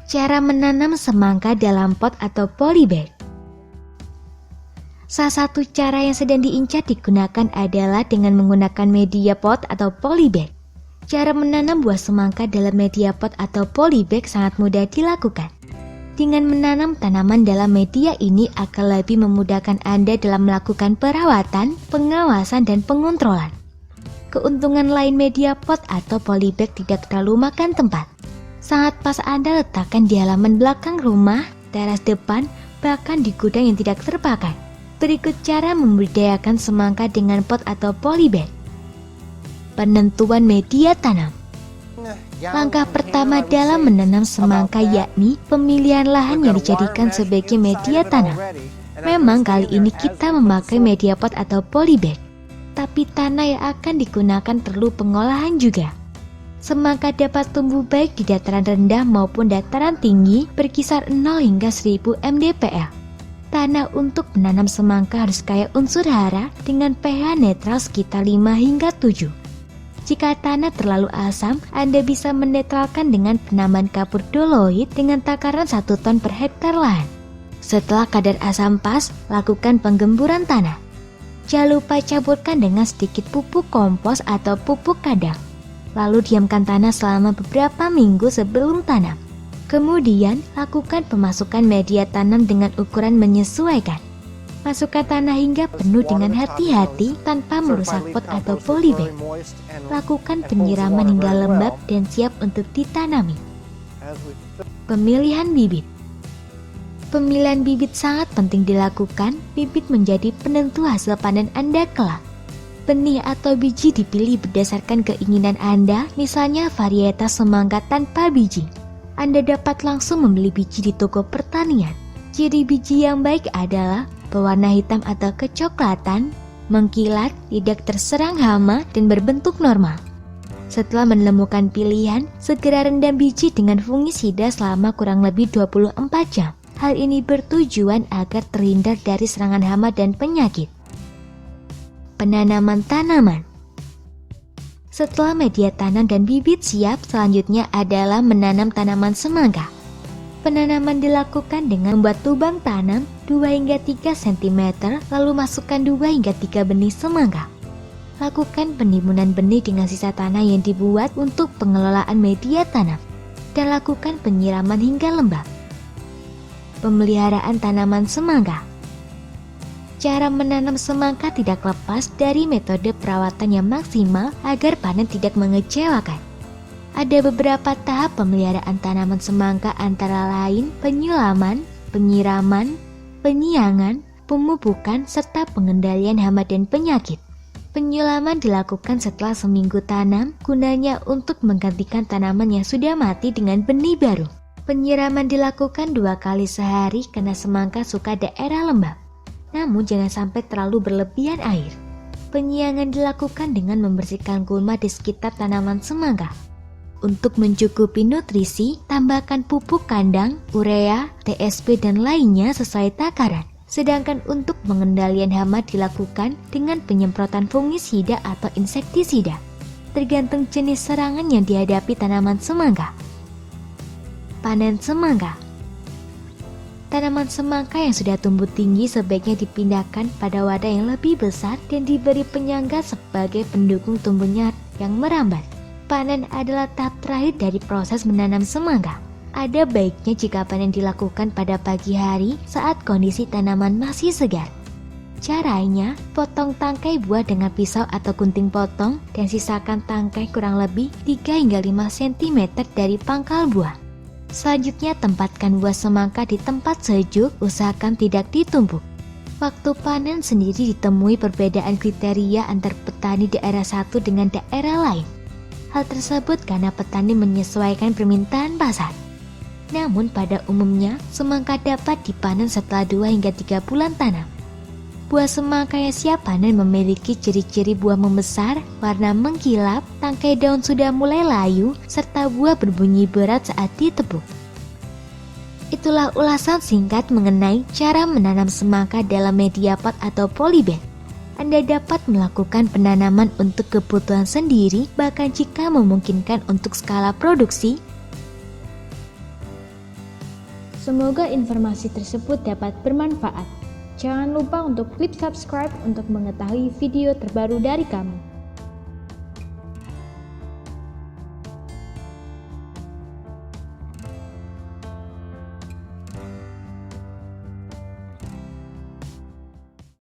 Cara menanam semangka dalam pot atau polybag. Salah satu cara yang sedang diincar digunakan adalah dengan menggunakan media pot atau polybag. Cara menanam buah semangka dalam media pot atau polybag sangat mudah dilakukan. Dengan menanam tanaman dalam media ini akan lebih memudahkan Anda dalam melakukan perawatan, pengawasan, dan pengontrolan. Keuntungan lain media pot atau polybag tidak terlalu makan tempat. Sangat pas Anda letakkan di halaman belakang rumah, teras depan, bahkan di gudang yang tidak terpakai. Berikut cara membudidayakan semangka dengan pot atau polybag. Penentuan media tanam. Langkah pertama dalam menanam semangka yakni pemilihan lahan yang dijadikan sebagai media tanam. Memang kali ini kita memakai media pot atau polybag, tapi tanah yang akan digunakan perlu pengolahan juga. Semangka dapat tumbuh baik di dataran rendah maupun dataran tinggi berkisar 0 hingga 1000 mdpl. Tanah untuk menanam semangka harus kaya unsur hara dengan pH netral sekitar 5 hingga 7. Jika tanah terlalu asam, Anda bisa menetralkan dengan penambahan kapur doloid dengan takaran 1 ton per hektar lahan. Setelah kadar asam pas, lakukan penggemburan tanah. Jangan lupa campurkan dengan sedikit pupuk kompos atau pupuk kandang. Lalu diamkan tanah selama beberapa minggu sebelum tanam. Kemudian, lakukan pemasukan media tanam dengan ukuran menyesuaikan. Masukkan tanah hingga penuh dengan hati-hati tanpa merusak pot atau polybag. Lakukan penyiraman hingga lembab dan siap untuk ditanami. Pemilihan bibit. Pemilihan bibit sangat penting dilakukan. Bibit menjadi penentu hasil panen Anda kelak. Benih atau biji dipilih berdasarkan keinginan Anda, misalnya varietas semangka tanpa biji. Anda dapat langsung membeli biji di toko pertanian. Ciri biji yang baik adalah berwarna hitam atau kecoklatan, mengkilat, tidak terserang hama, dan berbentuk normal. Setelah menemukan pilihan, segera rendam biji dengan fungisida selama kurang lebih 24 jam. Hal ini bertujuan agar terhindar dari serangan hama dan penyakit. Penanaman tanaman. Setelah media tanam dan bibit siap, selanjutnya adalah menanam tanaman semangka. Penanaman dilakukan dengan membuat lubang tanam 2 hingga 3 cm, lalu masukkan 2 hingga 3 benih semangka. Lakukan penimbunan benih dengan sisa tanah yang dibuat untuk pengelolaan media tanam, dan lakukan penyiraman hingga lembab. Pemeliharaan tanaman semangka. Cara menanam semangka tidak lepas dari metode perawatan yang maksimal agar panen tidak mengecewakan. Ada beberapa tahap pemeliharaan tanaman semangka antara lain penyulaman, penyiraman, penyiangan, pemupukan, serta pengendalian hama dan penyakit. Penyulaman dilakukan setelah seminggu tanam, gunanya untuk menggantikan tanaman yang sudah mati dengan benih baru. Penyiraman dilakukan 2 kali sehari karena semangka suka daerah lembab. Namun jangan sampai terlalu berlebihan air. Penyiangan dilakukan dengan membersihkan gulma di sekitar tanaman semangka. Untuk mencukupi nutrisi, tambahkan pupuk kandang, urea, TSP dan lainnya sesuai takaran. Sedangkan untuk pengendalian hama dilakukan dengan penyemprotan fungisida atau insektisida, tergantung jenis serangan yang dihadapi tanaman semangka. Panen semangka. Tanaman semangka yang sudah tumbuh tinggi sebaiknya dipindahkan pada wadah yang lebih besar dan diberi penyangga sebagai pendukung tumbuhnya yang merambat. Panen adalah tahap terakhir dari proses menanam semangka. Ada baiknya jika panen dilakukan pada pagi hari saat kondisi tanaman masih segar. Caranya, potong tangkai buah dengan pisau atau gunting potong dan sisakan tangkai kurang lebih 3 hingga 5 cm dari pangkal buah. Selanjutnya tempatkan buah semangka di tempat sejuk, usahakan tidak ditumpuk. Waktu panen sendiri ditemui perbedaan kriteria antar petani daerah satu dengan daerah lain. Hal tersebut karena petani menyesuaikan permintaan pasar. Namun pada umumnya, semangka dapat dipanen setelah 2 hingga 3 bulan tanam. Buah semangka yang siap panen memiliki ciri-ciri buah membesar, warna mengkilap, tangkai daun sudah mulai layu, serta buah berbunyi berat saat ditepuk. Itulah ulasan singkat mengenai cara menanam semangka dalam media pot atau polybag. Anda dapat melakukan penanaman untuk kebutuhan sendiri, bahkan jika memungkinkan untuk skala produksi. Semoga informasi tersebut dapat bermanfaat. Jangan lupa untuk klik subscribe untuk mengetahui video terbaru dari kami.